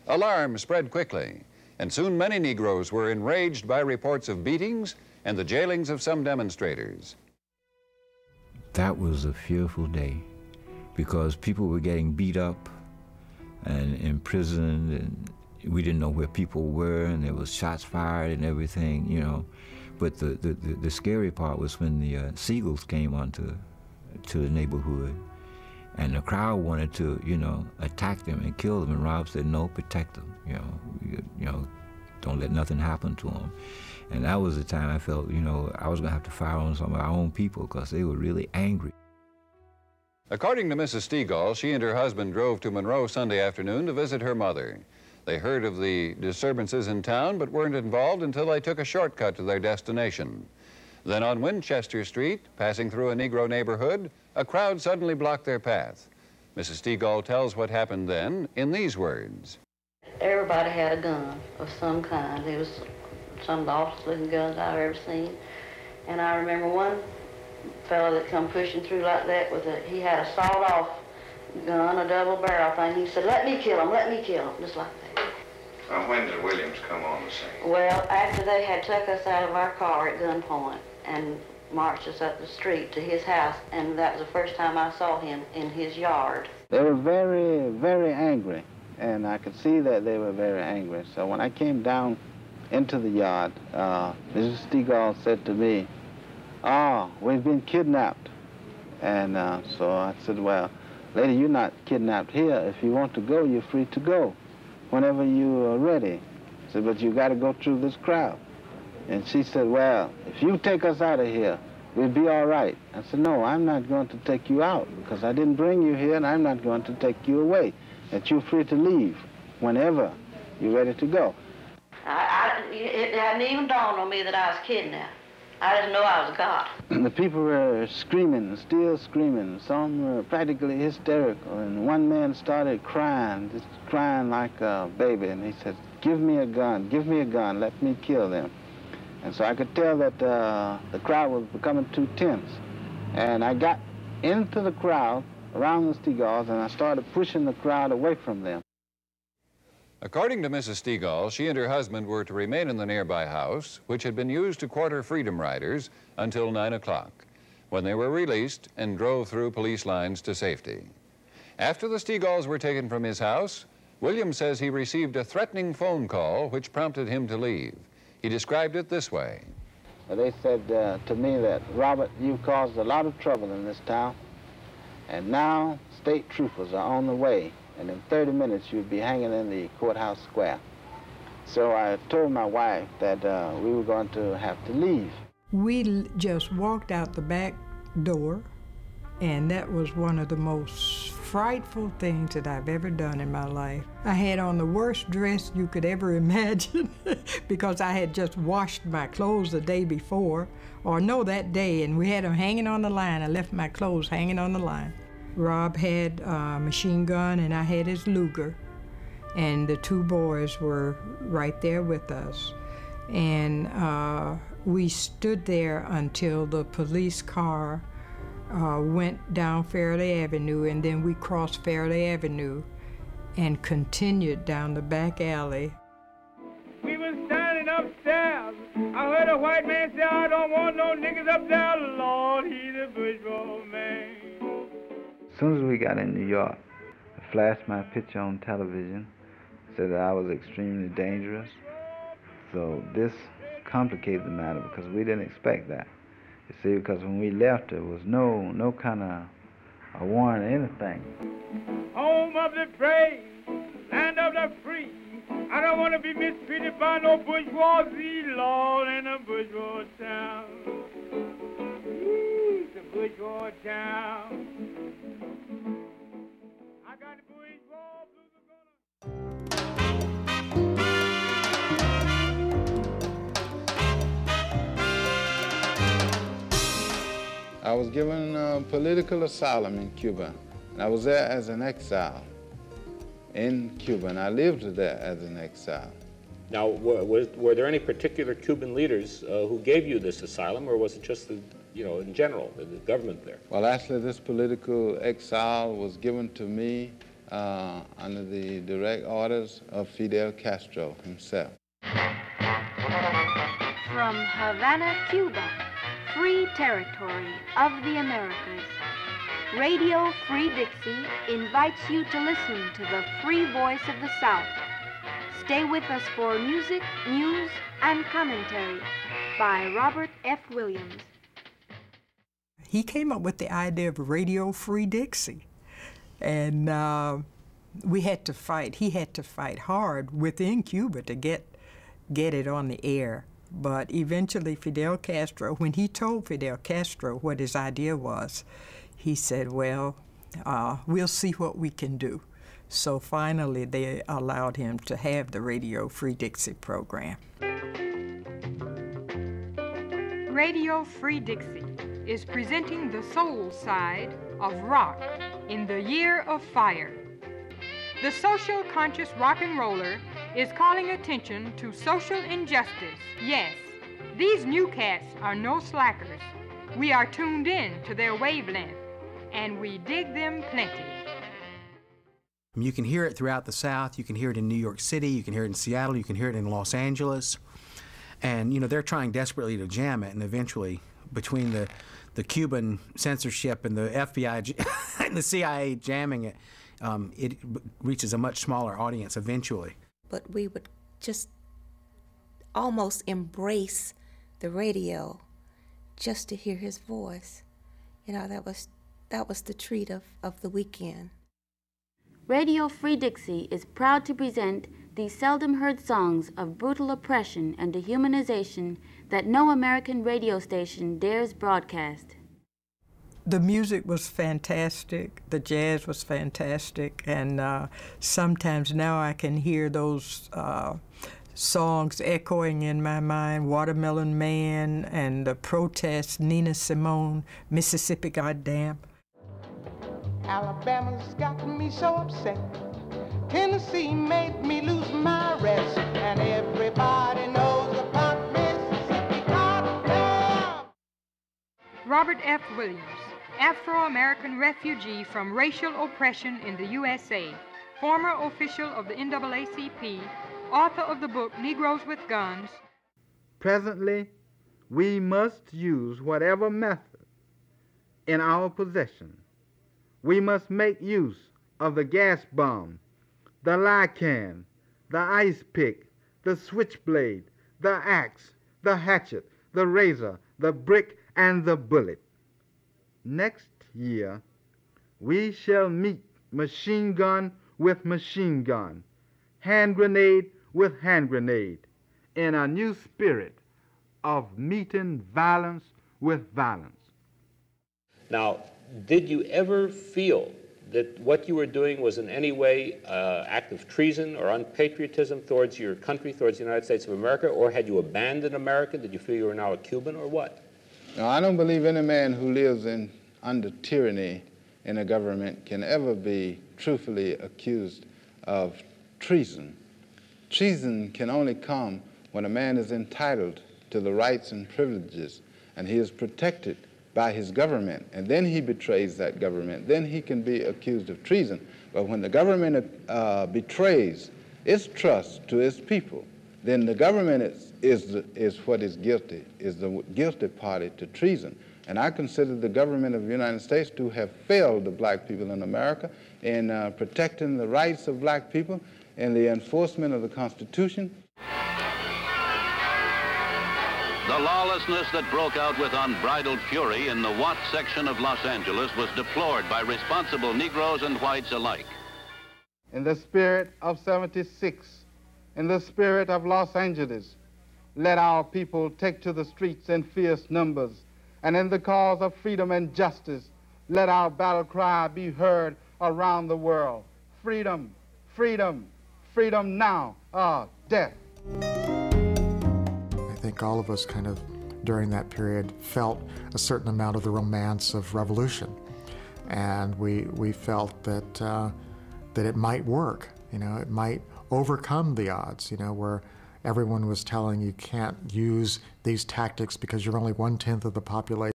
Alarm spread quickly, and soon many Negroes were enraged by reports of beatings and the jailings of some demonstrators. That was a fearful day because people were getting beat up and imprisoned, and we didn't know where people were, and there was shots fired and everything, you know. But the scary part was when the Stegalls came onto the neighborhood, and the crowd wanted to, you know, attack them and kill them, and Rob said, no, protect them, you know, don't let nothing happen to them. And that was the time I felt, you know, I was gonna have to fire on some of our own people because they were really angry. According to Mrs. Stegall, she and her husband drove to Monroe Sunday afternoon to visit her mother. They heard of the disturbances in town but weren't involved until they took a shortcut to their destination. Then on Winchester Street, passing through a Negro neighborhood, a crowd suddenly blocked their path. Mrs. Stegall tells what happened then in these words. Everybody had a gun of some kind. It was some of the awfulest-looking guns I've ever seen. And I remember one fellow that come pushing through like that with he had a sawed-off gun, a double-barrel thing. He said, let me kill him, just like that. When did Williams come on the scene? Well, after they had took us out of our car at gunpoint and marched us up the street to his house, and that was the first time I saw him in his yard. They were very, very angry, and I could see that they were very angry. So when I came down into the yard, Mrs. Stegall said to me, "Oh, we've been kidnapped." And so I said, "Well, lady, you're not kidnapped here. If you want to go, you're free to go whenever you are ready." I said, "But you got to go through this crowd." And she said, "Well, if you take us out of here, we'll be all right." I said, "No, I'm not going to take you out because I didn't bring you here, and I'm not going to take you away. That you're free to leave whenever you're ready to go." It hadn't even dawned on me that I was kidnapped. I didn't know I was God. The people were screaming, still screaming. Some were practically hysterical, and one man started crying, just crying like a baby, and he said, give me a gun, let me kill them." And so I could tell that the crowd was becoming too tense. And I got into the crowd around the Stegalls, and I started pushing the crowd away from them. According to Mrs. Stegall, she and her husband were to remain in the nearby house, which had been used to quarter Freedom Riders, until 9 o'clock, when they were released and drove through police lines to safety. After the Stegalls were taken from his house, William says he received a threatening phone call which prompted him to leave. He described it this way. They said to me that, "Robert, you've caused a lot of trouble in this town, and now state troopers are on the way, and in 30 minutes you'll be hanging in the courthouse square." So I told my wife that we were going to have to leave. We just walked out the back door, and that was one of the most frightful things that I've ever done in my life. I had on the worst dress you could ever imagine because I had just washed my clothes the day before, or no, that day, and we had them hanging on the line. I left my clothes hanging on the line. Rob had a machine gun and I had his Luger, and the two boys were right there with us. And we stood there until the police car went down Fairley Avenue, and then we crossed Fairley Avenue and continued down the back alley. We was standing upstairs. I heard a white man say, "I don't want no niggas up there, Lord, he's a bourgeois man." As soon as we got in New York, I flashed my picture on television, said that I was extremely dangerous. So this complicated the matter because we didn't expect that. You see, because when we left, there was no kind of a warrant or anything. Home of the brave, land of the free. I don't want to be mistreated by no bourgeoisie, Lord, in a bourgeois town. It's a bourgeois town. I got the bourgeois blues are gonna... I was given political asylum in Cuba, and I was there as an exile in Cuba, and I lived there as an exile. Now, were there any particular Cuban leaders who gave you this asylum, or was it just, in general, the government there? Well, actually, this political exile was given to me under the direct orders of Fidel Castro himself. From Havana, Cuba, free territory of the Americas, Radio Free Dixie invites you to listen to the free voice of the South. Stay with us for music, news, and commentary by Robert F. Williams. He came up with the idea of Radio Free Dixie, and we had to fight. He had to fight hard within Cuba to get it on the air. But eventually Fidel Castro, when he told Fidel Castro what his idea was, he said, well, we'll see what we can do. So finally they allowed him to have the Radio Free Dixie program. Radio Free Dixie is presenting the soul side of rock in the Year of Fire. The social conscious rock and roller is calling attention to social injustice. Yes, these new cats are no slackers. We are tuned in to their wavelength, and we dig them plenty. You can hear it throughout the South. You can hear it in New York City. You can hear it in Seattle. You can hear it in Los Angeles. And, you know, they're trying desperately to jam it, and eventually, between the Cuban censorship and the FBI and the CIA jamming it, it reaches a much smaller audience eventually. But we would just almost embrace the radio just to hear his voice. You know, that was the treat of the weekend. Radio Free Dixie is proud to present these seldom heard songs of brutal oppression and dehumanization that no American radio station dares broadcast. The music was fantastic, the jazz was fantastic, and sometimes now I can hear those songs echoing in my mind, Watermelon Man and The Protest, Nina Simone, Mississippi Goddamn. Alabama's got me so upset. Tennessee made me lose my rest, and everybody knows about Mississippi Goddamn. Robert F. Williams, Afro-American refugee from racial oppression in the USA, former official of the NAACP, author of the book Negroes with Guns. Presently, we must use whatever method in our possession. We must make use of the gas bomb, the lycan, the ice pick, the switchblade, the axe, the hatchet, the razor, the brick, and the bullet. Next year, we shall meet machine gun with machine gun, hand grenade with hand grenade, in a new spirit of meeting violence with violence. Now, did you ever feel that what you were doing was in any way act of treason or unpatriotism towards your country, towards the United States of America, or had you abandoned America? Did you feel you were now a Cuban, or what? No, I don't believe any man who lives under tyranny in a government can ever be truthfully accused of treason. Treason can only come when a man is entitled to the rights and privileges, and he is protected by his government, and then he betrays that government. Then he can be accused of treason. But when the government betrays its trust to its people, then the government is what is guilty, is the guilty party to treason. And I consider the government of the United States to have failed the black people in America in protecting the rights of black people and the enforcement of the Constitution. The lawlessness that broke out with unbridled fury in the Watts section of Los Angeles was deplored by responsible Negroes and whites alike. In the spirit of '76, in the spirit of Los Angeles, let our people take to the streets in fierce numbers, and in the cause of freedom and justice, let our battle cry be heard around the world. Freedom, freedom, freedom now, or death. I think all of us kind of, during that period, felt a certain amount of the romance of revolution. And we felt that it might work, you know, it might overcome the odds, you know, where everyone was telling you can't use these tactics because you're only 1/10 of the population.